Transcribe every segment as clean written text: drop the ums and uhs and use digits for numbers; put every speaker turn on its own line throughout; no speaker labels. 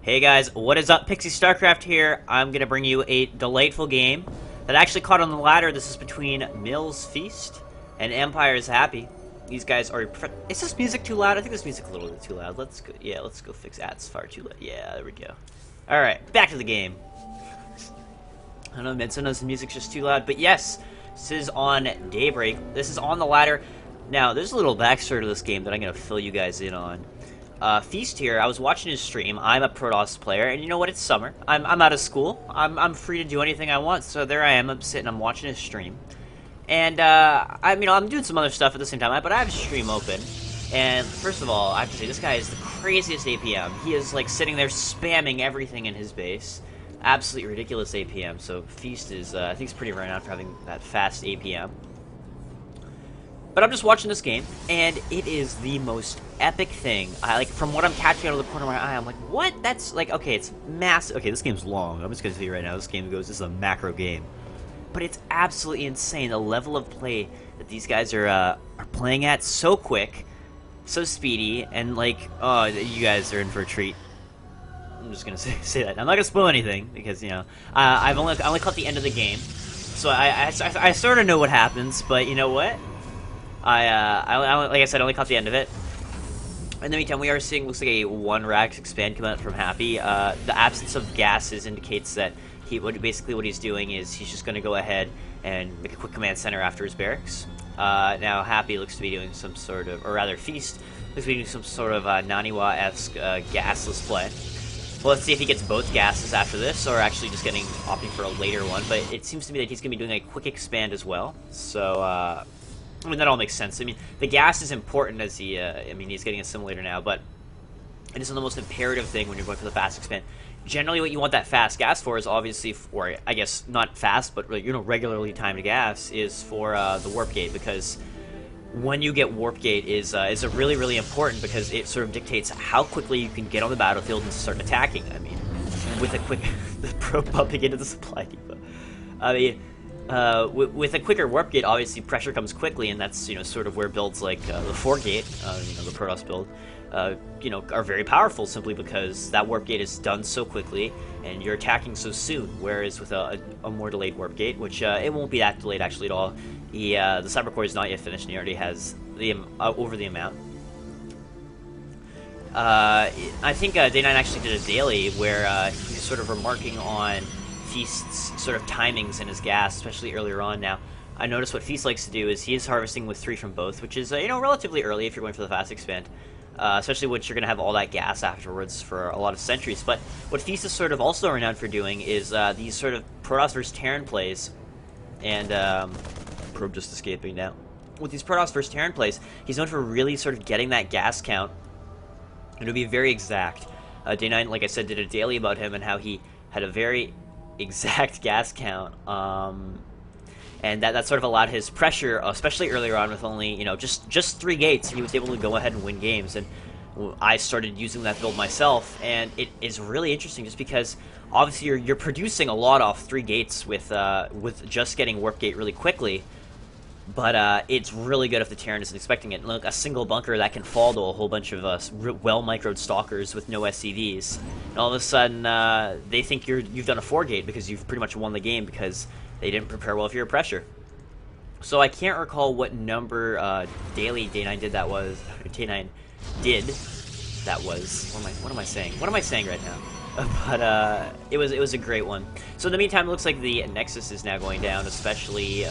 Hey guys, what is up? Pixie StarCraft here. I'm gonna bring you a delightful game that actually caught on the ladder. This is between Mill's Feast and Empire's Happy. These guys are. Is this music too loud? I think this music's a little bit too loud. Let's go. Yeah, let's go fix that. It's far too loud. Yeah, there we go. All right, back to the game. I don't know, man. Sometimes the music's just too loud. But yes, this is on Daybreak. This is on the ladder. Now, there's a little backstory to this game that I'm gonna fill you guys in on. Feast here, I was watching his stream. I'm a Protoss player, and you know what? It's summer. I'm out of school. I'm free to do anything I want, so there I am. I'm sitting, I'm watching his stream. And, I'm doing some other stuff at the same time, but I have his stream open. And, first of all, I have to say, this guy is the craziest APM. He is, like, sitting there spamming everything in his base. Absolutely ridiculous APM, so Feast is, I think he's pretty renowned for having that fast APM. But I'm just watching this game, and it is the most epic thing. From what I'm catching out of the corner of my eye, I'm like, what? That's, like, okay, it's massive. Okay, this game's long. I'm just gonna tell you right now, this is a macro game. But it's absolutely insane, the level of play that these guys are playing at. So quick, so speedy, and, like, oh, you guys are in for a treat. I'm just gonna say that. I'm not gonna spoil anything, because, you know, I only caught the end of the game. So I sort of know what happens, but you know what? like I said, I only caught the end of it. In the meantime, we are seeing, looks like a 1 Rax expand come out from Happy. The absence of gases indicates that basically what he's doing is he's just going to go ahead and make a quick command center after his barracks. Now Happy looks to be doing some sort of, or rather Feast looks to be doing some sort of Naniwa-esque gasless play. Well, let's see if he gets both gases after this, or actually just opting for a later one. But it seems to me that he's going to be doing a quick expand as well. So, I mean, that all makes sense. I mean, the gas is important as he's getting a assimilator now, but it isn't the most imperative thing when you're going for the fast expand. Generally, what you want that fast gas for is obviously, or I guess not fast, but regularly timed gas is for the warp gate, because when you get warp gate is a really important, because it sort of dictates how quickly you can get on the battlefield and start attacking. I mean, with a quick the probe bumping into the supply depot. I mean. With a quicker warp gate, obviously pressure comes quickly, and that's sort of where builds like the 4 gate, the Protoss build, are very powerful simply because that warp gate is done so quickly and you're attacking so soon. Whereas with a more delayed warp gate, which it won't be that delayed actually at all, the Cyber Core is not yet finished, and he already has the over the amount. I think Day9 actually did a daily where he was sort of remarking on Feast's sort of timings in his gas, especially earlier on. Now, I noticed what Feast likes to do is he is harvesting with 3 from both, which is relatively early if you're going for the fast expand, especially once you're going to have all that gas afterwards for a lot of centuries. But what Feast is sort of also renowned for doing is these sort of Protoss vs Terran plays, and probe just escaping now. With these Protoss vs Terran plays, he's known for really sort of getting that gas count, and to be very exact. Day9, like I said, did a daily about him and how he had a very exact gas count, and that sort of allowed his pressure, especially earlier on with only just 3 gates. He was able to go ahead and win games, and I started using that build myself, and it is really interesting just because obviously you're producing a lot off 3 gates with just getting warp gate really quickly. But it's really good if the Terran isn't expecting it. Look, a single bunker that can fall to a whole bunch of well-microed stalkers with no SCVs. And all of a sudden, they think you've done a 4-gate because you've pretty much won the game because they didn't prepare well for your pressure. So I can't recall what number daily Day9 did that was. Day9 did that was. What am I saying? What am I saying right now? But it was a great one. So in the meantime, it looks like the Nexus is now going down, especially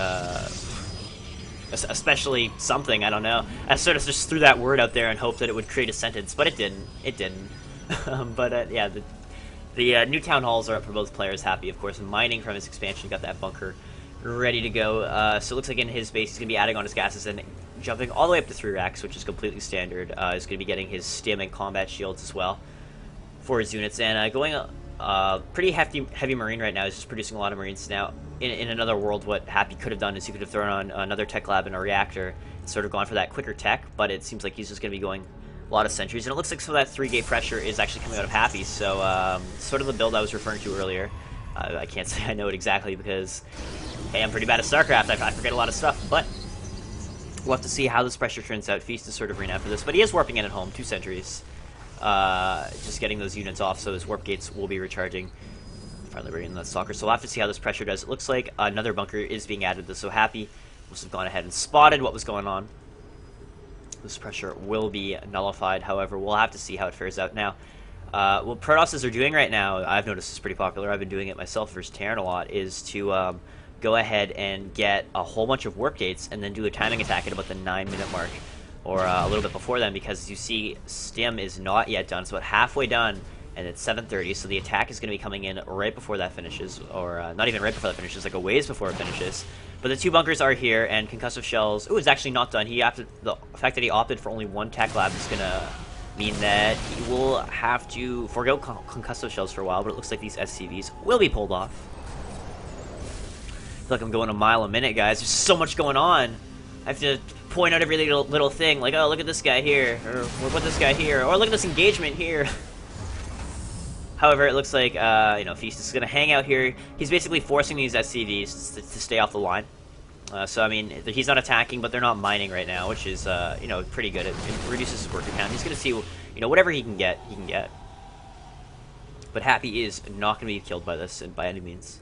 something, I don't know. I sort of just threw that word out there and hoped that it would create a sentence, but it didn't. It didn't. Yeah, the new town halls are up for both players. Happy, of course, mining from his expansion, got that bunker ready to go. So it looks like in his base he's going to be adding on his gases and jumping all the way up to 3 racks, which is completely standard. He's going to be getting his stim and combat shields as well for his units, and going pretty heavy marine right now. He's just producing a lot of marines now. In another world, what Happy could have done is he could have thrown on another tech lab and a reactor and sort of gone for that quicker tech, but it seems like he's just going to be going a lot of centuries, and it looks like some of that 3-gate pressure is actually coming out of Happy, so sort of the build I was referring to earlier. I can't say I know it exactly because, hey, I'm pretty bad at StarCraft, I forget a lot of stuff, but we'll have to see how this pressure turns out. Feast is sort of renowned for this, but he is warping in at home, 2 centuries. just getting those units off so his warp gates will be recharging. Finally bringing the stalker, so we'll have to see how this pressure does. It looks like another bunker is being added, so Happy must have gone ahead and spotted what was going on. This pressure will be nullified, however, we'll have to see how it fares out. Now, what Protosses are doing right now, I've noticed it's pretty popular, I've been doing it myself versus Terran a lot, is to go ahead and get a whole bunch of warp gates and then do a timing attack at about the 9-minute mark, or a little bit before then, because as you see, Stim is not yet done. It's about halfway done, and it's 7:30, so the attack is going to be coming in right before that finishes, or not even right before that finishes, like a ways before it finishes. But the two bunkers are here, and concussive shells. Ooh, it's actually not done. The fact that he opted for only one tech lab is going to mean that he will have to forego concussive shells for a while, but it looks like these SCVs will be pulled off. I feel like I'm going a mile a minute, guys. There's so much going on. I have to point out every little thing, like, oh, look at this guy here, or what this guy here, or look at this engagement here. However, it looks like, you know, Feast is going to hang out here. He's basically forcing these SCVs to stay off the line. So, I mean, he's not attacking, but they're not mining right now, which is, you know, pretty good. It reduces his worker count. He's going to see, you know, whatever he can get, he can get. But Happy is not going to be killed by this, by any means.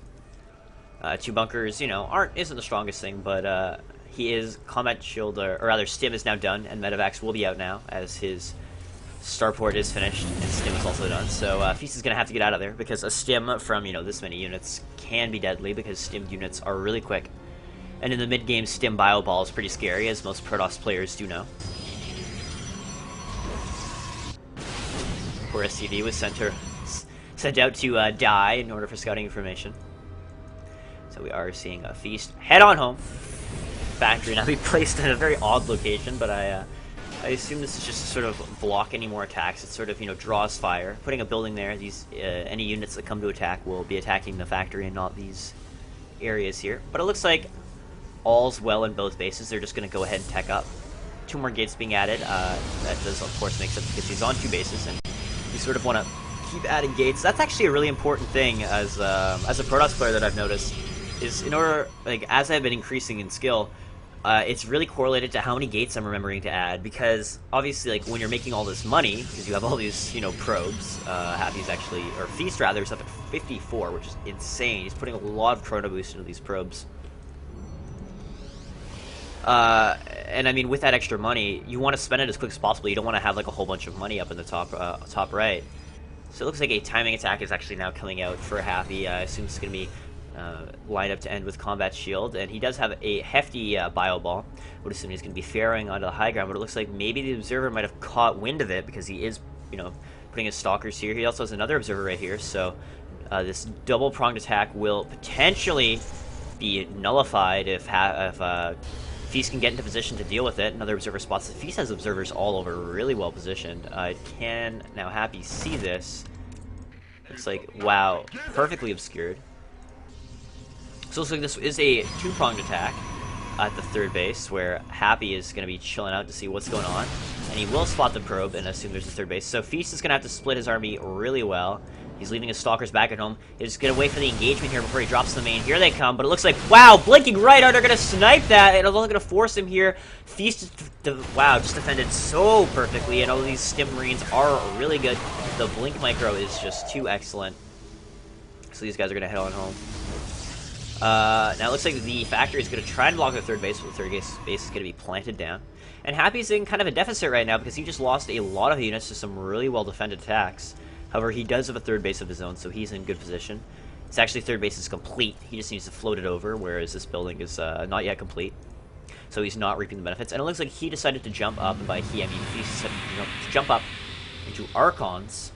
Two bunkers, you know, isn't the strongest thing, but he is combat shield, or rather, Stim is now done, and Medivacs will be out now, as his starport is finished, and Stim is also done. So Feast is going to have to get out of there, because a Stim from, you know, this many units can be deadly, because Stim units are really quick. And in the mid-game, Stim Bio Ball is pretty scary, as most Protoss players do know. Poor SCV was sent out to die in order for scouting information. So we are seeing a Feast head on home. Factory now be placed in a very odd location, but I assume this is just to sort of block any more attacks. It sort of, you know, draws fire. Putting a building there, these any units that come to attack will be attacking the factory and not these areas here. But it looks like all's well in both bases. They're just going to go ahead and tech up. Two more gates being added. That does, of course, make sense because he's on two bases, and you sort of want to keep adding gates. That's actually a really important thing as a Protoss player that I've noticed. Is in order, like, as I've been increasing in skill, it's really correlated to how many gates I'm remembering to add, because obviously, like, when you're making all this money, because you have all these, you know, probes, Happy's actually, or Feast rather, is up at 54, which is insane. He's putting a lot of chrono boost into these probes. And I mean, with that extra money, you want to spend it as quick as possible. You don't want to have, like, a whole bunch of money up in the top right. So it looks like a timing attack is actually now coming out for Happy. I assume it's going to be lined up to end with combat shield, and he does have a hefty bio ball. Would assume he's going to be ferrying onto the high ground, but it looks like maybe the observer might have caught wind of it, because he is, you know, putting his stalkers here. He also has another observer right here, so this double pronged attack will potentially be nullified if Feast can get into position to deal with it. Another observer spots. Feast has observers all over, really well positioned. Can now Happy see this? Looks like, wow, perfectly obscured. So it looks like this is a two-pronged attack at the third base, where Happy is going to be chilling out to see what's going on. And he will spot the probe and assume there's a third base. So Feast is going to have to split his army really well. He's leaving his stalkers back at home. He's going to wait for the engagement here before he drops the main. Here they come, but it looks like, wow, blinking right out, they're going to snipe that, and it's only going to force him here. Feast, wow, just defended so perfectly, and all these Stim Marines are really good. The blink micro is just too excellent. So these guys are going to head on home. Now it looks like the factory is going to try and block the third base, but the third base is going to be planted down. And Happy's in kind of a deficit right now because he just lost a lot of units to some really well-defended attacks. However, he does have a third base of his own, so he's in good position. It's actually third base is complete. He just needs to float it over, whereas this building is not yet complete. So he's not reaping the benefits. And it looks like he decided to jump up, and by he, I mean he decided to jump up into Archons,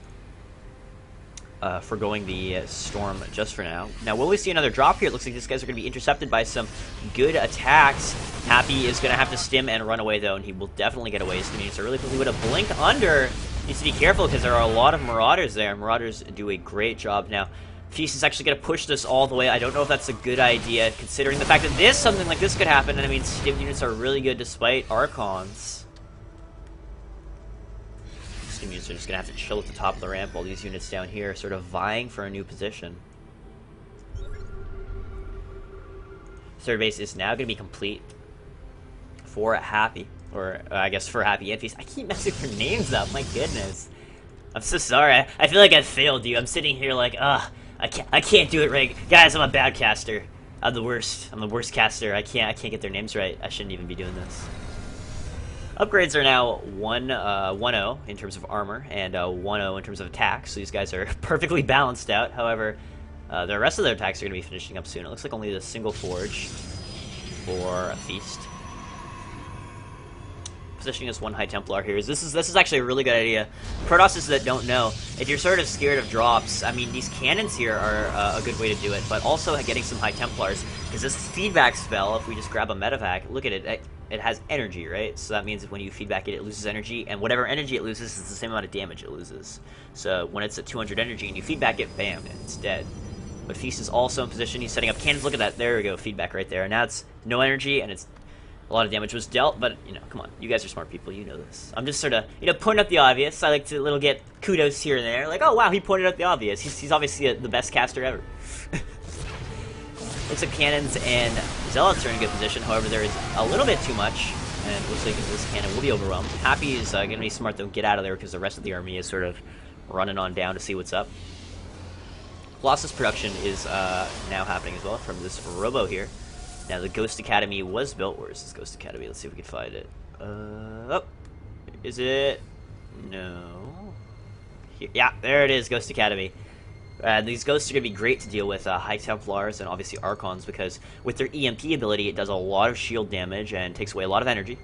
forgoing the storm just for now. Now, will we see another drop here? It looks like these guys are going to be intercepted by some good attacks. Happy is going to have to stim and run away, though, and he will definitely get away. Stimming so really quickly with a blink under. Needs to be careful because there are a lot of Marauders there. Marauders do a great job. Now, Feast is actually going to push this all the way. I don't know if that's a good idea, considering the fact that something like this could happen. And I mean, Stim units are really good despite Archons. Stim units are just going to have to chill at the top of the ramp while these units down here are sort of vying for a new position. Third base is now going to be complete for Happy. Or, I guess for Happy and Feast. I keep messing their names up, my goodness. I'm so sorry. I feel like I failed you. I'm sitting here like, I can't do it right. Guys, I'm a bad caster. I'm the worst. I'm the worst caster. I can't get their names right. I shouldn't even be doing this. Upgrades are now 1-0 in terms of armor and 1-0 in terms of attack, so these guys are perfectly balanced out. However, the rest of their attacks are going to be finishing up soon. It looks like only the single forge for a feast. Positioning as one High Templar here. This is actually a really good idea. Protosses that don't know, if you're sort of scared of drops, I mean, these cannons here are a good way to do it, but also getting some High Templars, because this feedback spell, if we just grab a medevac, look at it, it has energy, right? So that means that when you feedback it, it loses energy, and whatever energy it loses is the same amount of damage it loses. So when it's at 200 energy and you feedback it, bam, it's dead. But Feast is also in position, he's setting up cannons, look at that, there we go, feedback right there. And now it's no energy, and it's a lot of damage was dealt, but, you know, come on. You guys are smart people. You know this. I'm just sort of, you know, pointing out the obvious. I like to get kudos here and there. Like, oh, wow, he pointed out the obvious. He's obviously the best caster ever. Looks like cannons and zealots are in a good position. However, there is a little bit too much, and it looks like this cannon will be overwhelmed. Happy is going to be smart to get out of there because the rest of the army is sort of running on down to see what's up. Colossus production is now happening as well from this Robo here. Now, the Ghost Academy was built. Where is this Ghost Academy? Let's see if we can find it. Oh, is it? No. Here, yeah, there it is, Ghost Academy. These ghosts are going to be great to deal with High Templars and obviously Archons, because with their EMP ability, it does a lot of shield damage and takes away a lot of energy.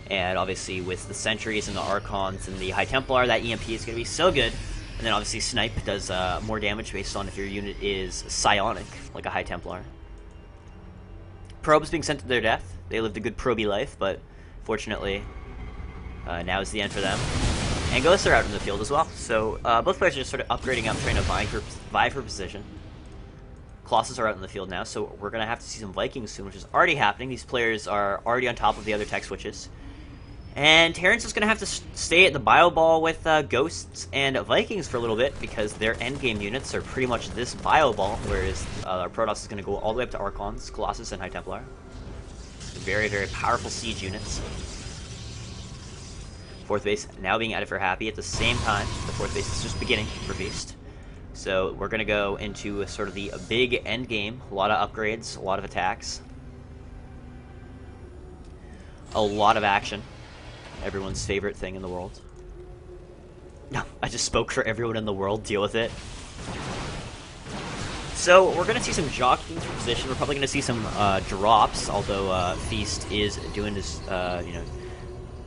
And obviously, with the Sentries and the Archons and the High Templar, that EMP is going to be so good. And then obviously, Snipe does more damage based on if your unit is psionic, like a High Templar. Probes being sent to their death. They lived a good proby life, but fortunately, now is the end for them. And Ghosts are out in the field as well, so both players are just sort of upgrading up, trying to vie for position. Colossus are out in the field now, so we're going to have to see some Vikings soon, which is already happening. These players are already on top of the other tech switches. And Terrence is going to have to stay at the Bio Ball with Ghosts and Vikings for a little bit, because their endgame units are pretty much this Bio Ball, whereas our Protoss is going to go all the way up to Archons, Colossus, and High Templar. Very, very powerful siege units. Fourth base now being added for Happy at the same time. The fourth base is just beginning for Feast. So we're going to go into sort of the big end game. A lot of upgrades, a lot of attacks. A lot of action. Everyone's favorite thing in the world. No, I just spoke for everyone in the world. Deal with it. So we're going to see some jockeying for position. We're probably going to see some drops, although Feast is doing this, you know,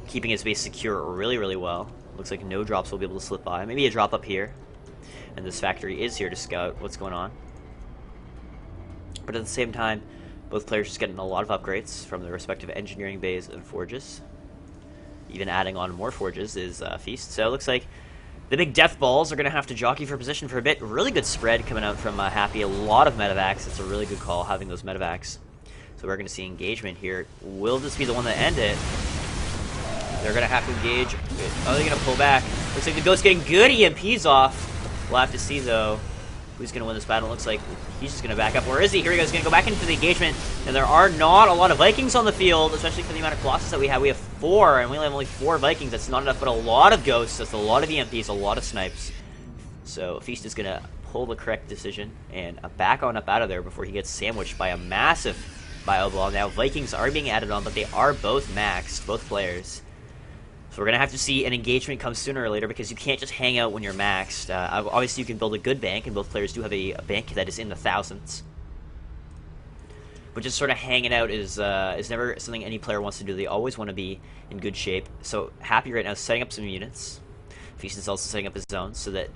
keeping his base secure really, really well. Looks like no drops will be able to slip by. Maybe a drop up here. And this factory is here to scout what's going on. But at the same time, both players just getting a lot of upgrades from their respective engineering bays and forges. Even adding on more forges is Feast. So it looks like the big death balls are going to have to jockey for position for a bit. Really good spread coming out from Happy. A lot of medevacs. It's a really good call having those medevacs. So we're going to see engagement here. Will this be the one that end it? They're going to have to engage. Oh, they're going to pull back. Looks like the Ghost's getting good EMPs off. We'll have to see, though, who's going to win this battle. It looks like he's just going to back up. Where is he? Here he goes. He's going to go back into the engagement. And there are not a lot of Vikings on the field, especially for the amount of Colossus that we have. We have 4, and we only have only 4 Vikings. That's not enough, but a lot of Ghosts. That's a lot of EMPs, a lot of Snipes. So Feast is going to pull the correct decision and back on up out of there before he gets sandwiched by a massive Bio Ball. Now, Vikings are being added on, but they are both maxed, both players. So we're going to have to see an engagement come sooner or later, because you can't just hang out when you're maxed. Obviously, you can build a good bank, and both players do have a bank that is in the thousands. But just sort of hanging out is never something any player wants to do. They always want to be in good shape. So Happy right now is setting up some units. Feast is also setting up his own, so that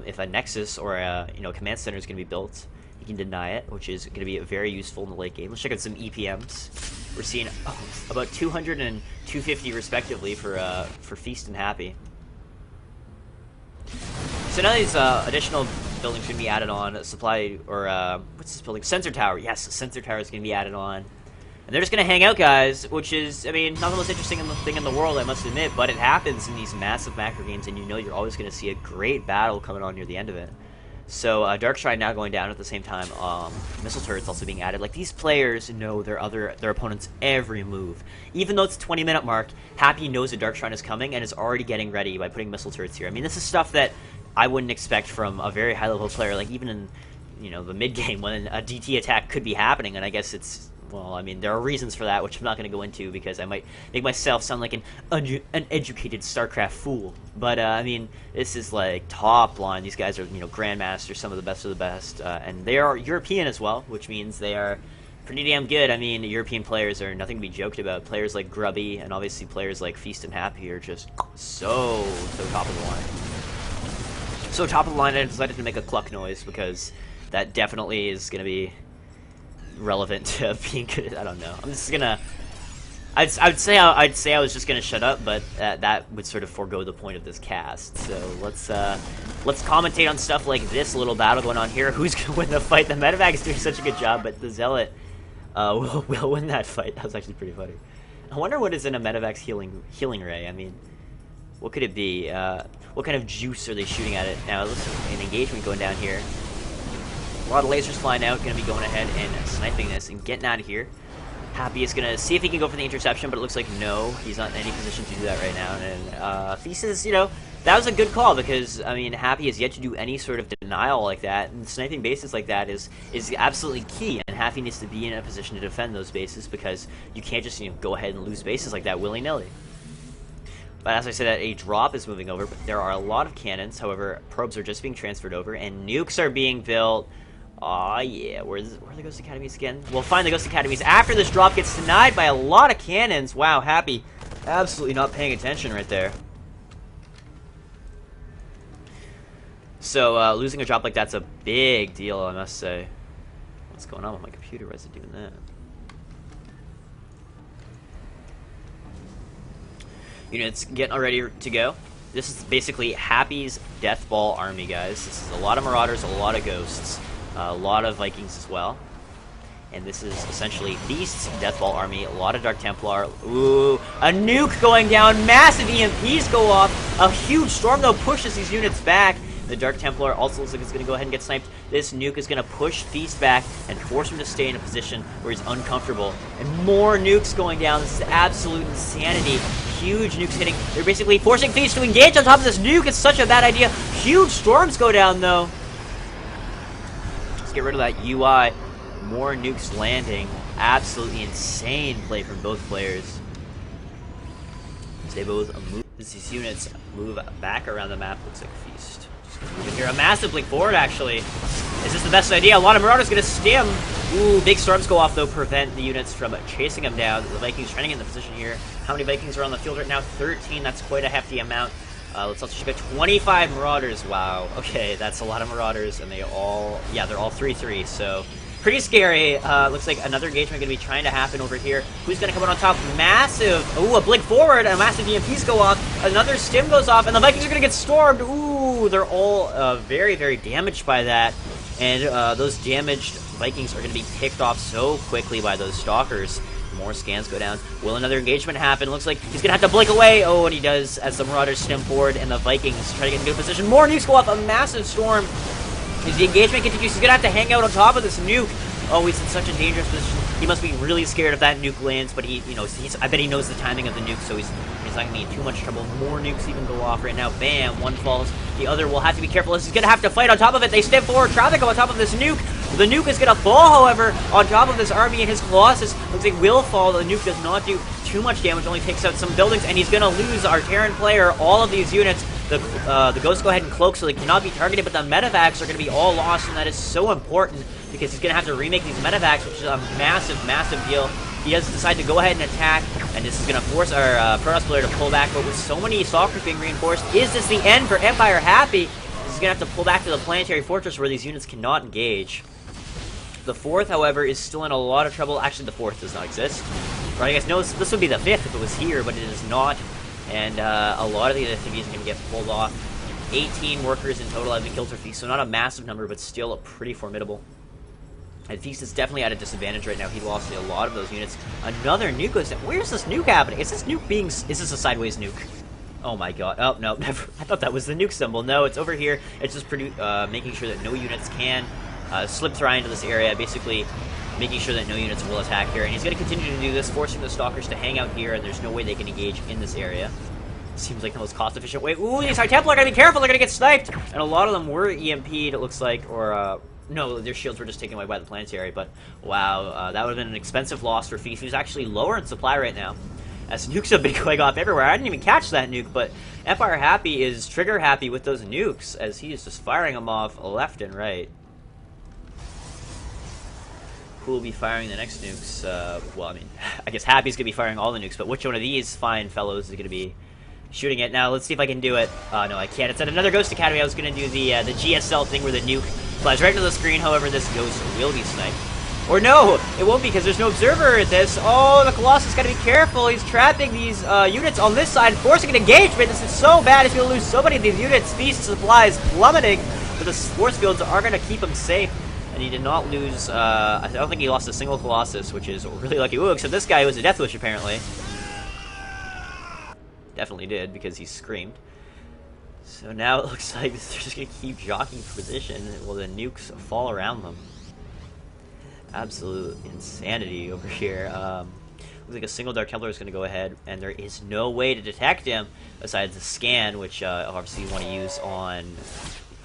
if a Nexus or a command center is going to be built, he can deny it, which is going to be very useful in the late game. Let's check out some EPMs. We're seeing about 200 and 250 respectively for Feast and Happy. So now these additional buildings are going to be added on. Supply, or what's this building? Sensor Tower. Yes, the Sensor Tower is going to be added on. And they're just going to hang out, guys, which is, I mean, not the most interesting thing in the world, I must admit, but it happens in these massive macro games, and you know you're always going to see a great battle coming on near the end of it. So Darkstride now going down at the same time. Missile turrets also being added. Like, these players know their opponent's every move. Even though it's a 20-minute mark, Happy knows that Darkstride is coming and is already getting ready by putting missile turrets here. I mean, this is stuff that I wouldn't expect from a very high-level player. Like, even in, you know, the mid-game when a DT attack could be happening, and I guess it's... Well, I mean, there are reasons for that, which I'm not going to go into because I might make myself sound like an educated StarCraft fool. But, I mean, this is, like, top line. These guys are, you know, Grandmasters, some of the best. And they are European as well, which means they are pretty damn good. I mean, European players are nothing to be joked about. Players like Grubby and obviously players like Feast and Happy are just so top of the line. So top of the line, I decided to make a cluck noise because that definitely is going to be relevant to being good. I don't know. I'm just gonna. I'd say I was just gonna shut up, but that would sort of forego the point of this cast. So let's commentate on stuff like this little battle going on here. Who's gonna win the fight? The Medivac is doing such a good job, but the Zealot will win that fight. That was actually pretty funny. I wonder what is in a Medivac's healing ray. I mean, what could it be? What kind of juice are they shooting at it? Now, it looks like an engagement going down here. A lot of lasers flying out, going to be going ahead and sniping this and getting out of here. Happy is going to see if he can go for the interception, but it looks like no, he's not in any position to do that right now. And Thesis, you know, that was a good call because, I mean, Happy has yet to do any sort of denial like that, and sniping bases like that is absolutely key, and Happy needs to be in a position to defend those bases because you can't just, you know, go ahead and lose bases like that willy-nilly. But as I said, a drop is moving over, but there are a lot of cannons. However, probes are just being transferred over, and nukes are being built. Aw, yeah. Where are the Ghost Academies again? We'll find the Ghost Academies after this drop gets denied by a lot of cannons. Wow, Happy absolutely not paying attention right there. So, losing a drop like that's a big deal, I must say. What's going on with my computer? Why is it doing that? Units getting all ready to go. This is basically Happy's Death Ball army, guys. This is a lot of Marauders, a lot of Ghosts. A lot of Vikings as well. And this is essentially Beast's Death Ball army. A lot of Dark Templar. Ooh, a nuke going down. Massive EMPs go off. A huge storm, though, pushes these units back. The Dark Templar also looks like it's going to go ahead and get sniped. This nuke is going to push Feast back and force him to stay in a position where he's uncomfortable. And more nukes going down. This is absolute insanity. Huge nukes hitting. They're basically forcing Feast to engage on top of this nuke. It's such a bad idea. Huge storms go down, though. Get rid of that UI. More nukes landing. Absolutely insane play from both players. As they both move. As these units move back around the map. Looks like Feast. Just moving here. A massive blink forward, actually. Is this the best idea? A lot of Marauders going to stim. Ooh, big storms go off, though, prevent the units from chasing them down. The Vikings trying to get in the position here. How many Vikings are on the field right now? 13. That's quite a hefty amount. Let's also check out 25 Marauders. Wow. Okay, that's a lot of Marauders, and they all... Yeah, they're all 3-3, so... Pretty scary. Looks like another engagement going to be trying to happen over here. Who's going to come out on top? Massive... Ooh, a blink forward, and a massive EMPs go off. Another stim goes off, and the Vikings are going to get stormed. Ooh, they're all very, very damaged by that. And those damaged Vikings are going to be picked off so quickly by those Stalkers. More scans go down. Will another engagement happen? Looks like he's going to have to blink away. Oh, and he does as the Marauders stem forward and the Vikings try to get in good position. More nukes go off. A massive storm. As the engagement continues, he's going to have to hang out on top of this nuke. Oh, he's in such a dangerous position. He must be really scared if that nuke lands, but he, you know, I bet he knows the timing of the nuke, so he's not going to be in too much trouble. More nukes even go off right now. Bam, one falls. The other will have to be careful. He's going to have to fight on top of it. They step forward, try to go on top of this nuke. The nuke is going to fall, however, on top of this army, and his Colossus looks like will fall. The nuke does not do too much damage, only takes out some buildings, and he's going to lose our Terran player, all of these units. The Ghosts go ahead and cloak, so they cannot be targeted, but the Medivacs are going to be all lost, and that is so important, because he's going to have to remake these Medivacs, which is a massive, massive deal. He does decide to go ahead and attack, and this is going to force our Protoss player to pull back, but with so many Stalkers being reinforced, is this the end for Empire Happy? He's going to have to pull back to the Planetary Fortress where these units cannot engage. The 4th, however, is still in a lot of trouble. Actually, the 4th does not exist. Right, I guess no, this would be the 5th if it was here, but it is not. And a lot of the activities are going to get pulled off. 18 workers in total have been killed for Feast, so not a massive number, but still pretty formidable. And Feast is definitely at a disadvantage right now. He lost a lot of those units. Another nuke goes down. Where's this nuke happening? Is this nuke being... Is this a sideways nuke? Oh my god. Oh, no. Never. I thought that was the nuke symbol. No, it's over here. It's just making sure that no units can slip through into this area. Basically, making sure that no units will attack here. And he's going to continue to do this, forcing the Stalkers to hang out here, and there's no way they can engage in this area. Seems like the most cost-efficient way. Ooh, these High Templar gotta be careful. They're gonna get sniped. And a lot of them were EMP'd, it looks like, or, no, their shields were just taken away by the planetary. But, wow, that would have been an expensive loss for Feast, who's actually lower in supply right now, as nukes have been going off everywhere. I didn't even catch that nuke, but Empire Happy is trigger happy with those nukes, as he is just firing them off left and right. Who will be firing the next nukes? Well, I mean, I guess Happy's gonna be firing all the nukes, but which one of these fine fellows is gonna be shooting it? Now, let's see if I can do it. No, I can't. It's at another Ghost Academy. I was gonna do the GSL thing where the nuke flies right into the screen. However, this Ghost will be sniped. Or no, it won't be, because there's no observer at this. Oh, the Colossus gotta be careful. He's trapping these units on this side, forcing an engagement. This is so bad. He's gonna lose so many of these units. Feast supplies plummeting, but the force fields are gonna keep him safe. And he did not lose, I don't think he lost a single Colossus, which is really lucky. Ooh, except this guy was a Death Wish, apparently. Definitely did, because he screamed. So now it looks like they're just going to keep jockeying for position while the nukes fall around them. Absolute insanity over here. Looks like a single Dark Templar is going to go ahead, and there is no way to detect him besides the scan, which obviously you want to use on...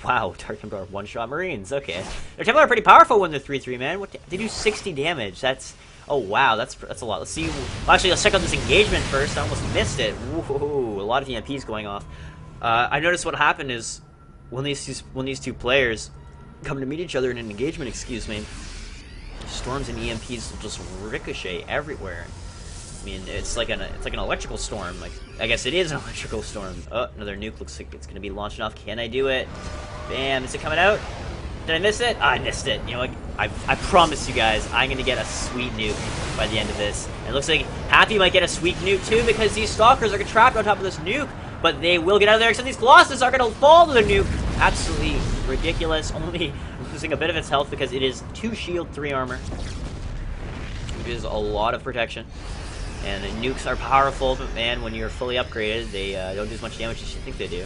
Wow, Dark Templar one-shot Marines. Okay. Dark Templar are pretty powerful when they're 3-3, man. They do 60 damage. That's... Oh, wow, that's a lot. Let's see. Well, actually, let's check out this engagement first. I almost missed it. Whoa, a lot of EMPs going off. I noticed what happened is when these two players come to meet each other in an engagement, excuse me, storms and EMPs will just ricochet everywhere. I mean, it's like an electrical storm. Like, I guess it is an electrical storm. Oh, another nuke looks like it's gonna be launching off. Can I do it? Bam! Is it coming out? Did I miss it? Oh, I missed it. You know what? I promise you guys, I'm going to get a sweet nuke by the end of this. And it looks like Happy might get a sweet nuke too, because these Stalkers are trapped on top of this nuke. But they will get out of there, except these Colossus are going to fall to the nuke. Absolutely ridiculous. Only losing a bit of its health because it is 2 shield, 3 armor. Which is a lot of protection. And the nukes are powerful, but man, when you're fully upgraded, they don't do as much damage as you think they do.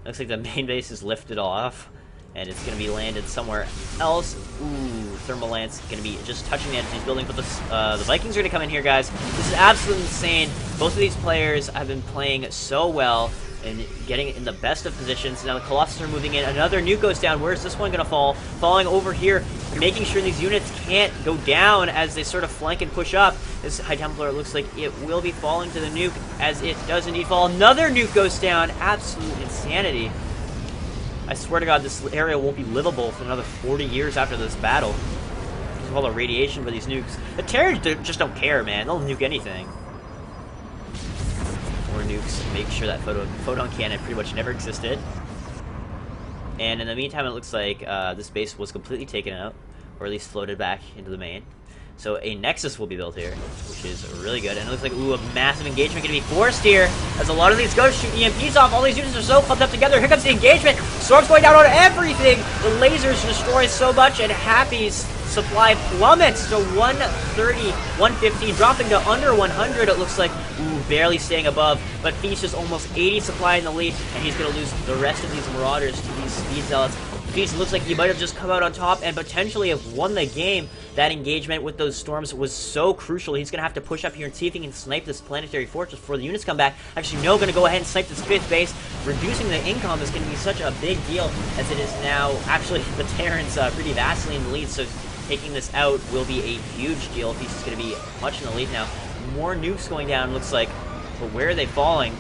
Looks like the main base is lifted off. And it's going to be landed somewhere else. Ooh, Thermal Lance going to be just touching the edge of these buildings. But the Vikings are going to come in here, guys. This is absolutely insane. Both of these players have been playing so well and getting in the best of positions. Now the Colossus are moving in. Another nuke goes down. Where's this one going to fall? Falling over here, making sure these units can't go down as they sort of flank and push up. This High Templar looks like it will be falling to the nuke, as it does indeed fall. Another nuke goes down. Absolute insanity. I swear to God, this area won't be livable for another 40 years after this battle. Because of all the radiation for these nukes. The Terrans just don't care, man. They'll nuke anything. More nukes. Make sure that photon cannon pretty much never existed. And in the meantime, it looks like this base was completely taken out. Or at least floated back into the main. So a Nexus will be built here, which is really good. And it looks like, ooh, a massive engagement going to be forced here, as a lot of these ghosts shoot EMPs off. All these units are so clumped up together. Here comes the engagement. Storm's going down on everything. The lasers destroy so much, and Happy's supply plummets to 130, 115, dropping to under 100, it looks like. Ooh, barely staying above. But Feast is almost 80 supply in the lead, and he's going to lose the rest of these Marauders to these Speed Zealots. Feast looks like he might have just come out on top and potentially have won the game. That engagement with those storms was so crucial. He's going to have to push up here and see if he can snipe this planetary fortress before the units come back. Actually, no, going to go ahead and snipe this 5th base. Reducing the income is going to be such a big deal, as it is now actually the Terrans pretty vastly in the lead. So taking this out will be a huge deal. Feast is going to be much in the lead now. More nukes going down, looks like. But where are they falling?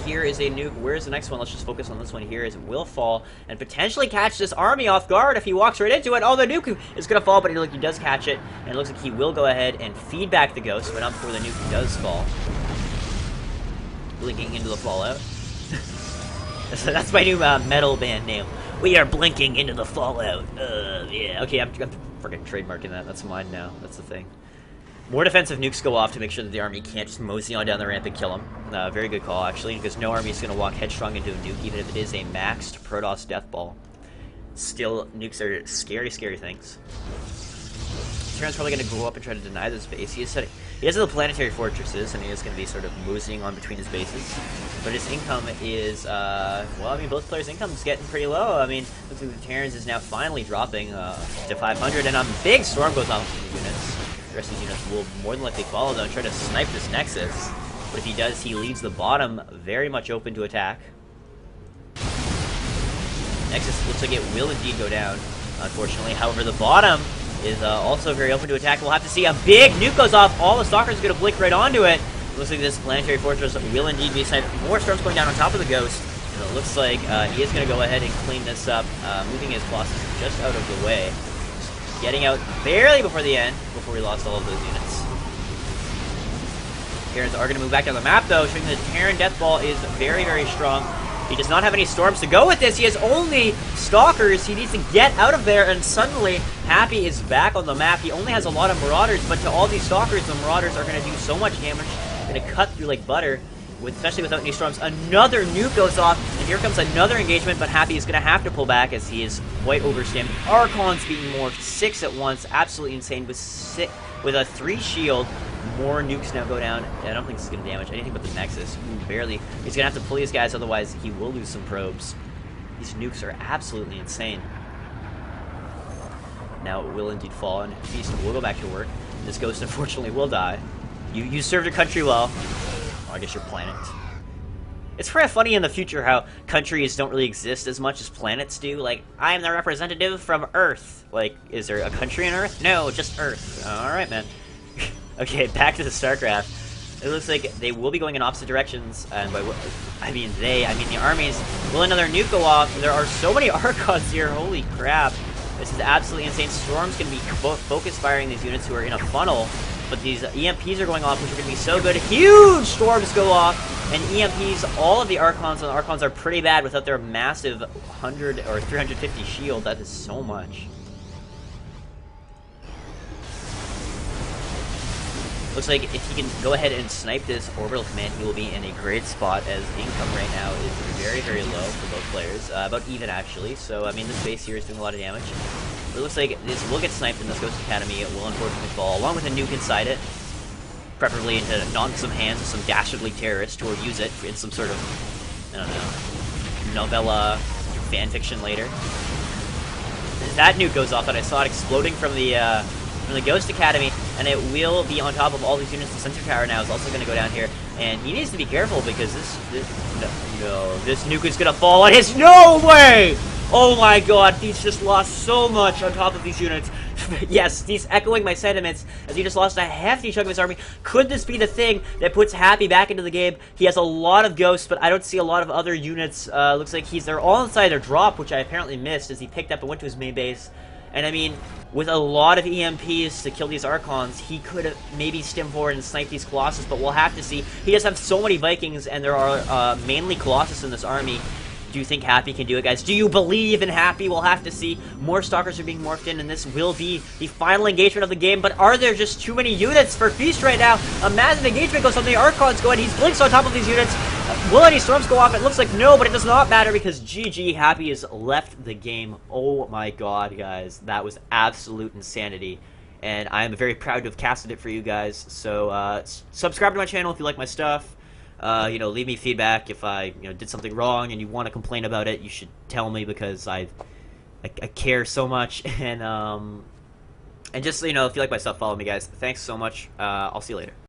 Here is a nuke. Where's the next one? Let's just focus on this one here, as it will fall and potentially catch this army off guard if he walks right into it. Oh, the nuke is going to fall, but he does catch it, and it looks like he will go ahead and feed back the ghost, but not before the nuke does fall. Blinking into the fallout. So that's my new metal band name. We are blinking into the fallout. Yeah. Okay, I'm freaking trademarking that. That's mine now. That's the thing. More defensive nukes go off to make sure that the army can't just mosey on down the ramp and kill him. Very good call, actually, because no army is going to walk headstrong into a nuke, even if it is a maxed Protoss Death Ball. Still, nukes are scary, scary things. Terran's probably going to go up and try to deny this base. He is He has the planetary fortresses, and he is going to be sort of moseying on between his bases. But his income is, well, I mean, both players' income is getting pretty low. I mean, looks like the Terrans is now finally dropping to 500, and a big storm goes off of the units. The rest of these units will more than likely follow, though, and try to snipe this Nexus. But if he does, he leaves the bottom very much open to attack. Nexus looks like it will indeed go down, unfortunately. However, the bottom is also very open to attack. We'll have to see. A big nuke goes off. All the Stalkers are going to blink right onto it. Looks like this planetary fortress will indeed be sniped. More storms going down on top of the Ghost. And it looks like he is going to go ahead and clean this up, moving his Colossus just out of the way. Getting out barely before the end, before we lost all of those units. Terrans are going to move back down the map, though, showing that Terran Deathball is very, very strong. He does not have any storms to go with this. He has only Stalkers. He needs to get out of there, and suddenly Happy is back on the map. He only has a lot of Marauders, but to all these Stalkers, the Marauders are going to do so much damage. Going to cut through like butter, especially without any storms. Another nuke goes off, and here comes another engagement, but Happy is going to have to pull back as he is quite overstimmed. Archon's being morphed 6 at once. Absolutely insane with a 3 shield. More nukes now go down. I don't think this is going to damage anything but the Nexus. Ooh, barely. He's going to have to pull these guys, otherwise he will lose some probes. These nukes are absolutely insane. Now it will indeed fall, and Feast will go back to work. This Ghost, unfortunately, will die. You served your country well. Well, I guess your planet. It's pretty funny in the future how countries don't really exist as much as planets do. Like, I am the representative from Earth. Like, is there a country on Earth? No, just Earth. Alright, man. Okay, back to the StarCraft. It looks like they will be going in opposite directions, and by what I mean the armies. Will another nuke go off? There are so many Archons here, holy crap. This is absolutely insane. Storm's going to be focus firing these units who are in a funnel, but these EMPs are going off, which are going to be so good. Huge storms go off, and EMPs, all of the Archons, and the Archons are pretty bad without their massive 100 or 350 shield. That is so much. Looks like if he can go ahead and snipe this orbital command, he will be in a great spot, as income right now is very, very low for both players. About even, actually. So, I mean, this base here is doing a lot of damage. It looks like this will get sniped in this Ghost Academy. It will unfortunately fall, along with a nuke inside it. Preferably not in some hands of some dastardly terrorist who will use it in some sort of, I don't know, novella fanfiction later. That nuke goes off, and I saw it exploding from the Ghost Academy, and it will be on top of all these units. The sensor tower now is also going to go down here, and he needs to be careful because this nuke is going to fall on his. No way! Oh my god, he's just lost so much on top of these units. Yes, he's echoing my sentiments as he just lost a hefty chunk of his army. Could this be the thing that puts Happy back into the game? He has a lot of ghosts, but I don't see a lot of other units. Looks like they're all inside their drop, which I apparently missed as he picked up and went to his main base. And I mean, with a lot of EMPs to kill these Archons, he could have maybe stemmed forward and sniped these Colossus, but we'll have to see. He does have so many Vikings, and there are mainly Colossus in this army. Do you think Happy can do it, guys? Do you believe in Happy? We'll have to see. More Stalkers are being morphed in, and this will be the final engagement of the game. But are there just too many units for Feast right now? A massive engagement goes on. The Archons go, and he's blinks on top of these units. Will any storms go off? It looks like no, but it does not matter because GG, Happy has left the game. Oh my god, guys. That was absolute insanity. And I am very proud to have casted it for you guys. So subscribe to my channel if you like my stuff. Leave me feedback if I, did something wrong and you want to complain about it. You should tell me because I care so much. And just, if you like my stuff, follow me, guys. Thanks so much. I'll see you later.